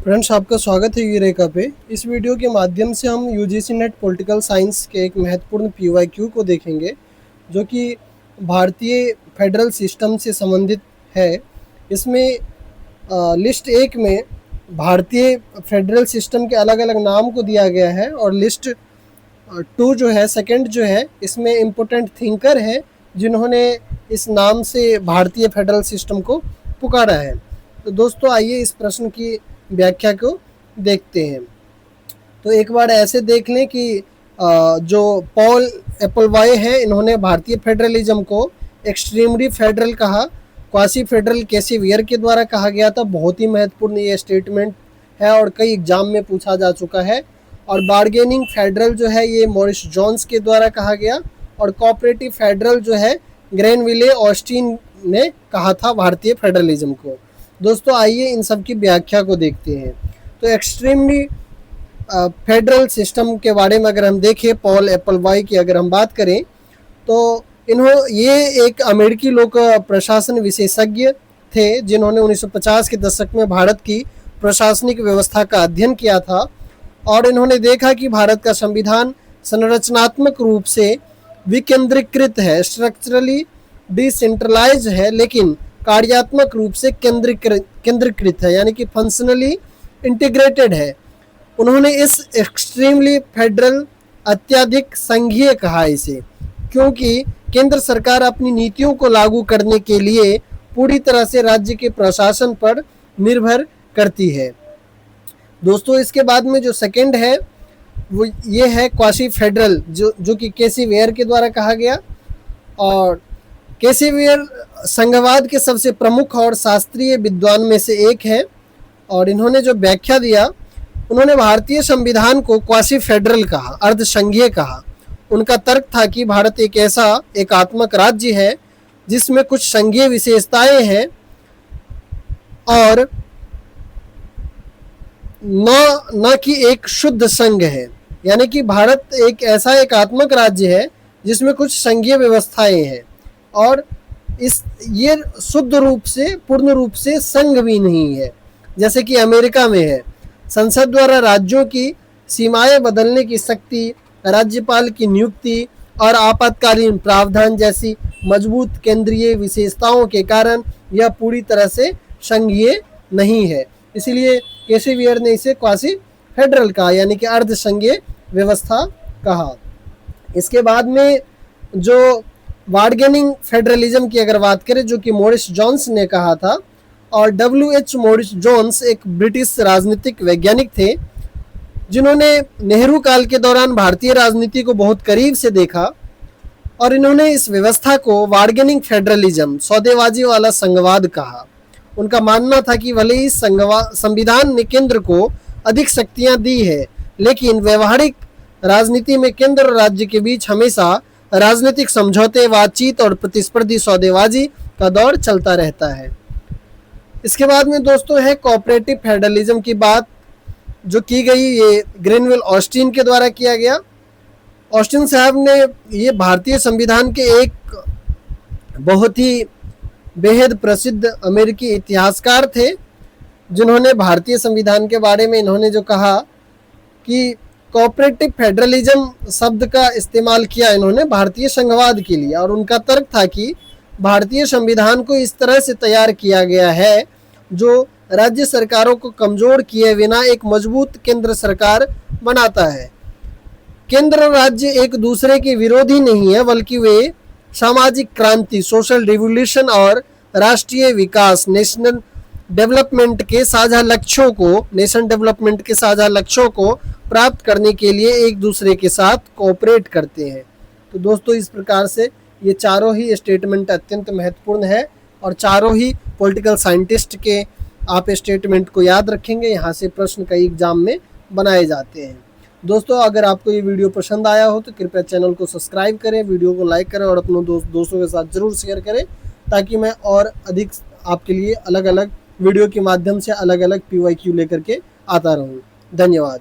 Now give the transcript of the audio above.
Friends, आपका स्वागत है यूरेका पे। इस वीडियो के माध्यम से हम यूजीसी नेट पॉलिटिकल साइंस के एक महत्वपूर्ण पीवाईक्यू को देखेंगे, जो कि भारतीय फेडरल सिस्टम से संबंधित है। इसमें लिस्ट 1 में भारतीय फेडरल सिस्टम के अलग अलग नाम को दिया गया है, और लिस्ट 2 जो है, सेकंड जो है, इसमें इम्पोर्टेंट थिंकर है जिन्होंने इस नाम से भारतीय फेडरल सिस्टम को पुकारा है। तो दोस्तों, आइए इस प्रश्न की व्याख्या को देखते हैं। तो एक बार ऐसे देख लें कि जो पॉल एपलवाय है, इन्होंने भारतीय फेडरलिज्म को एक्सट्रीमली फेडरल कहा। क्वासी फेडरल कैसिवियर के द्वारा कहा गया था। बहुत ही महत्वपूर्ण ये स्टेटमेंट है और कई एग्जाम में पूछा जा चुका है। और बार्गेनिंग फेडरल जो है, ये मॉरिस जोन्स के द्वारा कहा गया। और कोऑपरेटिव फेडरल जो है, ग्रेनविले ऑस्टिन ने कहा था भारतीय फेडरलिज्म को। दोस्तों, आइए इन सब की व्याख्या को देखते हैं। तो एक्सट्रीमली फेडरल सिस्टम के बारे में अगर हम देखें, पॉल एपलवाय की अगर हम बात करें, तो ये एक अमेरिकी लोक प्रशासन विशेषज्ञ थे जिन्होंने 1950 के दशक में भारत की प्रशासनिक व्यवस्था का अध्ययन किया था। और इन्होंने देखा कि भारत का संविधान संरचनात्मक रूप से विकेंद्रीकृत है, स्ट्रक्चरली डिसेंट्रलाइज है, लेकिन कार्यात्मक रूप से केंद्रीकृत है, यानी कि फंक्शनली इंटीग्रेटेड है। उन्होंने इस एक्सट्रीमली फेडरल अत्यधिक संघीय कहा इसे, क्योंकि केंद्र सरकार अपनी नीतियों को लागू करने के लिए पूरी तरह से राज्य के प्रशासन पर निर्भर करती है। दोस्तों, इसके बाद में जो सेकंड है वो ये है क्वासी फेडरल, जो कि कैसिवियर के द्वारा कहा गया। और कैसिवियर संघवाद के सबसे प्रमुख और शास्त्रीय विद्वान में से एक है। और इन्होंने जो व्याख्या दिया, उन्होंने भारतीय संविधान को क्वासी फेडरल कहा, अर्धसंघीय कहा। उनका तर्क था कि भारत एक ऐसा एकात्मक राज्य है जिसमें कुछ संघीय विशेषताएं हैं और न कि एक शुद्ध संघ है। यानी कि भारत एक ऐसा एकात्मक राज्य है जिसमें कुछ संघीय व्यवस्थाएं हैं और ये शुद्ध रूप से, पूर्ण रूप से संघ भी नहीं है, जैसे कि अमेरिका में है। संसद द्वारा राज्यों की सीमाएं बदलने की शक्ति, राज्यपाल की नियुक्ति और आपातकालीन प्रावधान जैसी मजबूत केंद्रीय विशेषताओं के कारण यह पूरी तरह से संघीय नहीं है। इसलिए कैसिवियर ने इसे क्वासी फेडरल कहा, यानी कि अर्ध संघीय व्यवस्था कहा। इसके बाद में जो बार्गेनिंग फेडरलिज्म की अगर बात करें, जो कि मॉरिस जोन्स ने कहा था। और W.H. मॉरिस जोन्स एक ब्रिटिश राजनीतिक वैज्ञानिक थे जिन्होंने नेहरू काल के दौरान भारतीय राजनीति को बहुत करीब से देखा। और इन्होंने इस व्यवस्था को बार्गेनिंग फेडरलिज्म, सौदेबाजी वाला संघवाद कहा। उनका मानना था कि भले ही संविधान ने केंद्र को अधिक शक्तियां दी है, लेकिन व्यवहारिक राजनीति में केंद्र और राज्य के बीच हमेशा राजनीतिक समझौते, बातचीत और प्रतिस्पर्धी सौदेबाजी का दौर चलता रहता है। इसके बाद में दोस्तों है कोऑपरेटिव फेडरलिज्म की बात, जो की गई ये ग्रेनविल ऑस्टिन के द्वारा किया गया। ऑस्टिन साहब ने ये भारतीय संविधान के एक बहुत ही बेहद प्रसिद्ध अमेरिकी इतिहासकार थे, जिन्होंने भारतीय संविधान के बारे में इन्होंने जो कहा कि कोऑपरेटिव फेडरलिज्म शब्द का इस्तेमाल किया इन्होंने भारतीय संघवाद के लिए। और उनका तर्क था कि भारतीय संविधान को इस तरह से तैयार किया गया है जो राज्य सरकारों को कमजोर किए बिना एक मजबूत केंद्र सरकार बनाता है। केंद्र और राज्य एक दूसरे के विरोधी नहीं है, बल्कि वे सामाजिक क्रांति, सोशल रिवोल्यूशन और राष्ट्रीय विकास, नेशन डेवलपमेंट के साझा लक्ष्यों को प्राप्त करने के लिए एक दूसरे के साथ कोऑपरेट करते हैं। तो दोस्तों, इस प्रकार से ये चारों ही स्टेटमेंट अत्यंत महत्वपूर्ण है और चारों ही पॉलिटिकल साइंटिस्ट के आप स्टेटमेंट को याद रखेंगे। यहाँ से प्रश्न कई एग्जाम में बनाए जाते हैं। दोस्तों, अगर आपको ये वीडियो पसंद आया हो तो कृपया चैनल को सब्सक्राइब करें, वीडियो को लाइक करें और अपने दोस्तों के साथ ज़रूर शेयर करें, ताकि मैं और अधिक आपके लिए अलग अलग वीडियो के माध्यम से अलग अलग PYQ लेकर के आता रहूँ। धन्यवाद।